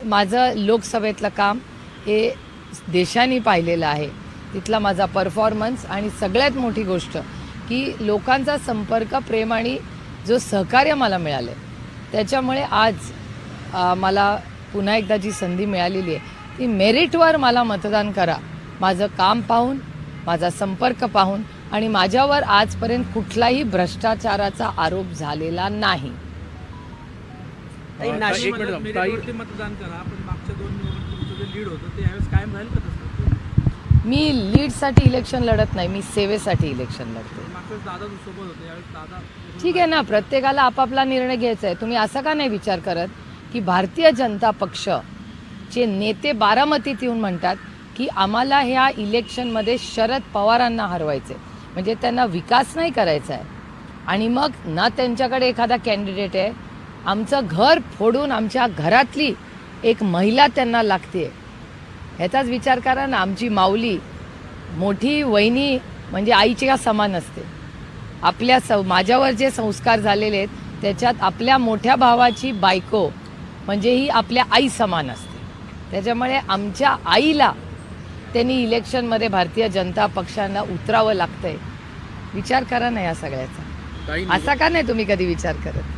माझं लोकसभेतलं काम हे देशाने पाहिलेलं आहे, तिथला माझा परफॉर्मन्स आणि सगळ्यात मोठी गोष्ट की लोकांचा संपर्क, प्रेम आणि जो सहकार्य मला मिळालं त्याच्यामुळे आज मला पुन्हा एकदा जी संधी मिळालेली आहे ती मेरिटवर मला मतदान करा, माझं काम पाहून, माझा संपर्क पाहून आणि माझ्यावर आजपर्यंत कुठलाही भ्रष्टाचाराचा आरोप झालेला नाही. मेरिटवरती मतदान करा, पण मागच्या 2 निवडणुकीत जे लीड होतं ते यावेळेस कायम राहील का तसं? मी लीडसाठी इलेक्शन लढत नाही, मी सेवेसाठी इलेक्शन लढते. मागच्या दादा सोबत होते, यावेळेस दादा ठीक आहे ना, प्रत्येकाला आपापला निर्णय घ्यायचा आहे. तुम्ही असा का नाही विचार करत की भारतीय जनता पक्षचे नेते बारामतीत येऊन म्हणतात की आम्हाला ह्या इलेक्शनमध्ये शरद पवारांना हरवायचे, म्हणजे त्यांना विकास नाही करायचा आहे आणि मग ना त्यांच्याकडे एखादा कॅन्डिडेट आहे, आमचं घर फोडून आमच्या घरातली एक महिला त्यांना लागते, ह्याचाच विचार करा ना. आमची माऊली मोठी वहिनी म्हणजे आईच्या समान असते. माझ्यावर जे संस्कार झालेले आहेत त्याच्यात आपल्या मोठ्या भावाची बायको म्हणजे ही आपल्या आई समान असते. त्याच्यामुळे आमच्या आईला त्यांनी इलेक्शनमध्ये भारतीय जनता पक्षांना उतरावं लागतंय. विचार करा ना या सगळ्याचा. असा का नाही तुम्ही कधी विचार करत?